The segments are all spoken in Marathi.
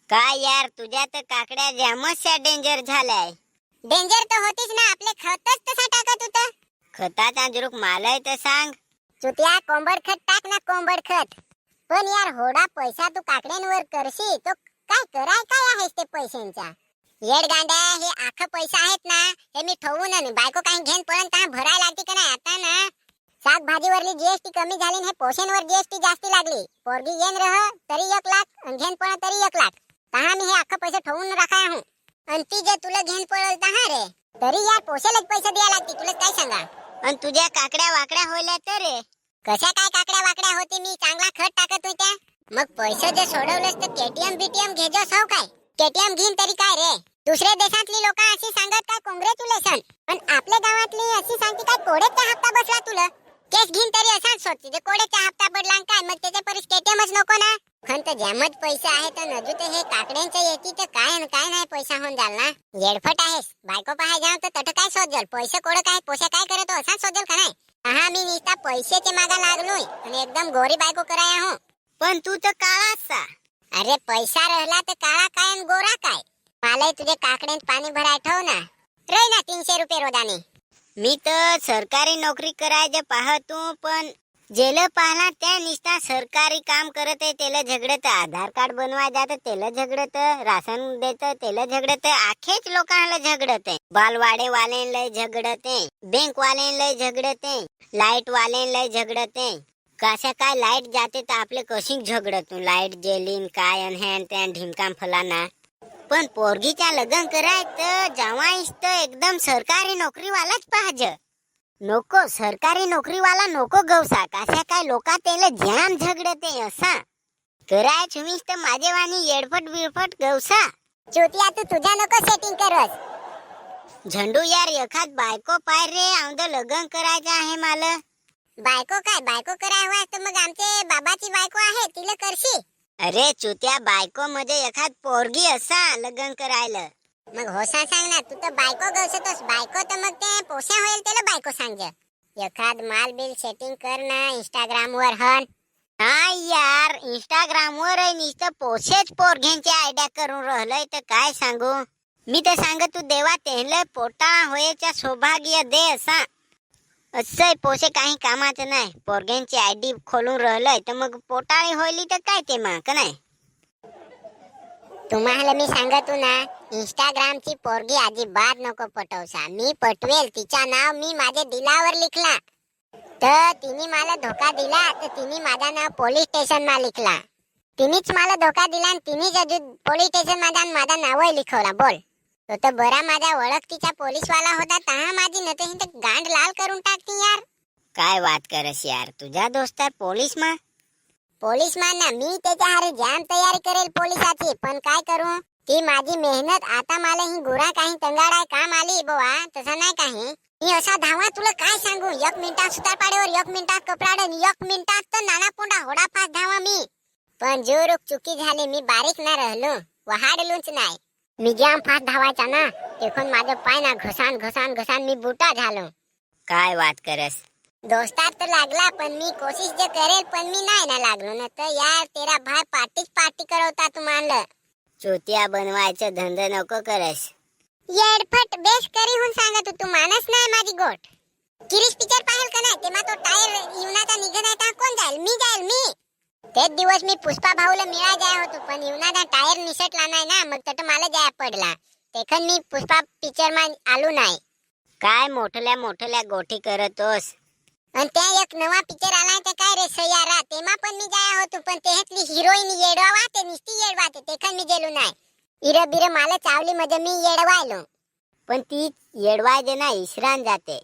काय यार, तुझ्या तर काकड्या जामच डेंजर झालाय. डेंजर तर होतीच ना, आपले खतच तसा टाकत होतं. खताचा जुरूक मालय तर सांग. चुतिया कोंबड खत टाक ना, कोंबड खत. पण यार होडा पैसा तू काकड्यांवर करशी तो काय कराय काय आहेस ते पैशांचा? येड गांड्या, हे आख पैसा आहेत ना, हे मी ठेवून आणि बायको काही घेन पळण का भराय लागते का नाही आता ना. शाकभाजीवरली जीएसटी कमी झाली आणि हे पोषणवर जीएसटी जास्ती लागली. पोरगी येन रह तरी 1 लाख आणि घेन पळ तरी 1 लाख. तहा मी हे आख पैसे ठेवून राखाय हूं. आणि ती जे तुला घेन पळल तहा रे, तरी यार पोषेलच पैसे द्याय लागते. तुला काय सांगा? आणि तुझ्या काकड्या वाकड्या होल्या तर रे? कशा काय काकड्या वाकड्या होती, मी चांगला खत टाकत होत्या. मग पैसे जे सोडवलेस तर केटीएम बीटीएम घेजो सव काय? केटीएम घेईन तरी काय रे? दुसऱ्या देशातली लोक अशी सांगत काय काँग्रॅच्युलेशन, पण आपल्या गावातली अशी सांगते काय कोडेचा हप्ता बसला तुला. केस घेईन तरी असाच सोडते जे कोडेचा हप्ता पडला काय, मग त्याच्या परीस केटीएमच नको ना. खंत ज्यामत पैसे आहे तर नजू ते हे काकड्यांच्या येती तर काय नाही पैसा होऊन जाल ना. येडफट आहेस. बायको पाहाय जाऊन तर तट काय शोधल, पैसे कोड काय पोषा काय करतो असाच शोधल का नाही? हा मी नुसता पैशाचे मागा लागलोय आणि एकदम गोरी बायको कराय हूं. पण तू तर काळाच सा. अरे पैसा राहिला तर काळा काय आणि गोरा काय? मला तुझे काकड्यात पाणी भराय ठेव ना. रे ना 300 रुपये रोजाने. मी तर सरकारी नोकरी करायचं पाहतो, पण जेल पाहला त्या निष्ठा सरकारी काम करत आहे त्याला झगडत, आधार कार्ड बनवाय जात त्याला झगडत, राशन देत त्याला झगडत, आखेच लोकांना झगडत आहे. बालवाडे वाल्यांना झगडत आहे, बँक वाल्यांना झगडत आहे, लाईट वाल्यांना झगडत आहे. कशा काय लाईट जाते तर आपले कशी झगडत, लाईट जेलीन काय अनहॅन त्या ढिमकाम फलाना. पण पोरगीच्या लग्न कराय तर जावाईस तर एकदम सरकारी नोकरीवालाच पाहिजे. नको सरकारी नोकरीवाला नको गवसा. कशा काय लोका त्याला जाम झगडते असा कराय तुम्हीच तर माझे वाणी येडफट बिडफट गवसा. चोतिया तू तुझ्या नको सेटिंग करस. झंडू यार एखाद बायको पाय रे, औंध लग्न करायचं आहे मला. बायको काय बायको कराय हवा तर मग आमचे बाबाची बायको आहे तिला करशी. अरे चुत्या, बायको मध्ये एखाद पोरगी असा लग्न करायला. मग होसा सांग ना, तू तर बायको गवसतोस. बायको तर मग ते पोषा होईल त्याला बायको सांग. एखाद माल बिल सेटिंग कर ना इंस्टाग्राम वर हन. हा यार, इंस्टाग्राम वर नुसतं पोसेच पोरग्यांची आयडिया करून राहिलंय तर काय सांगू. मी तर सांगत तू देवा त्यांना पोटा होयाच्या सौभाग्य दे असा. असं पोसे काही कामाचं नाही. पोरग्यांची आयडी खोलून राहिलंय तर मग पोटाळी होईली तर काय ते मग का नाही. तुम्हाला मी सांगतो ना, इंस्टाग्रामची पोरगी अजिबात नको पटवसा. मी पटवेल, तिचा नाव मी माझ्या दिलावर लिखला तर तिने मला धोका दिला तर तिने माझा नाव पोलीस स्टेशन मा लिखला. तिनेच मला धोका दिला आणि तिनेच अजून पोलीस स्टेशन माझा नाव लिखवला. बोल, तो तर बरा माझ्या ओळखतीचा पोलीसवाला होता, तहा माझी नतही तर गांड लाल करून टाकती यार. काय बात करस यार, तुझा दोस्त पोलीस मा? पोलीस मान ना, मी त्याच्या हारी जाम तयारी करेल पोलिसाची. पण काय करू, ती माझी मेहनत आता मला ही गुरा काही तंगाडाय काम आली बोवा. तसं नाही काही मी असा धावा तुला काय सांगू. 1 मिनिटात सुतारपाड्यावर, 1 मिनिटात कपराडन, 1 मिनिटात तर नाना पुंडा होडा फास धावा मी. पण जोरुक चुकी झाली, मी बारीक ना राहिलो, वहाडलूच नाही. मी जाम फास धावायचा ना, देखून माझं पाय ना घसान मी बुटा झालो. काय बात करस. दोस्तार तर लागला, पण मी कोशिश जे करेल, पण मी नाही ना लागलो ना तर यार तेरा भाई पार्टी करवता तू मानलं. चोतिया बनवायचं धंदा नको करस. येडफट बेस करी हुन सांगत तू मानस नाही माझी गोट. किरीश पिक्चर पाहिल का नाही, तेव्हा तो टायर युनाचा निघत आहे, कोण जाईल? मी जाईल. मी तेच दिवस मी पुष्पा भाऊला मिळा जाय होतो, पण युनाचा टायर निसटला नाही ना, मग तट मला जाय पडला. तेखन मी पुष्पा पिक्चर मा आलो नाही. काय मोठल्या गोठी करतोस. आणि त्या एक नवा पिक्चर आलाय तर काय रे सयारा, तेव्हा पण मी जाय होतो, पण त्यातली हिरोईन येडवा ते निस्ती येडवाते, तेखन मी गेलो नाही. इर बिर मला चावली मध्ये मी येडवायलो. पण ती येडवायचे ना इसरान जाते.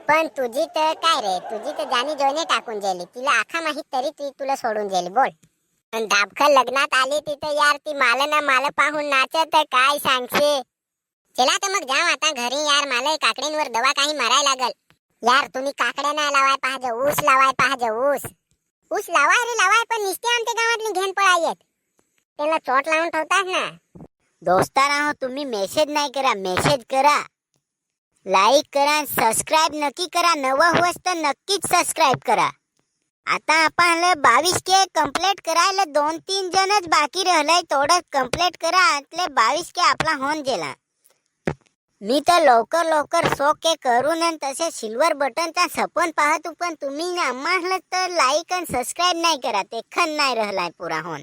पण तुझी तर काय रे, तुझी तर जाणी जोने टाकून गेली. तिला आखा माहित तरी ती तुला सोडून गेली. बोल, आणि दाबखल लग्नात आली तिथं यार, ती माल पाहून नाचत तर काय सांगशे. चला तर मग जाऊ आता घरी यार, मला काकड्यांवर दवा काही माराय लागल. यार तुम्ही काकड्या नाही लावाय पाहिजे, ऊस लावाय पाहिजे. ऊस लावाय रे लावाय, पण निस्ते आमच्या गावातली घेन पळायत. त्याला चोट लावून ठेवतात ना. दोस्तारा तुम्ही मेसेज नाही करा, मेसेज करा, लाईक करा, सबस्क्राईब नक्की करा. नवं होस तर नक्कीच सबस्क्राईब करा. आता आपण 22K कंप्लीट करायला 2-3 जणच बाकी राहिलंय. थोडं कंप्लीट करा એટલે 22K आपला होऊन गेला. मी तर लवकर लवकर 100K करून आणि तसे सिल्वर बटनचा सपन पाहतो, पण तुम्ही आम्हाला तर लाईक आणि सबस्क्राईब नाही करा. ते खन नाही राहिलाय पुरा होऊन.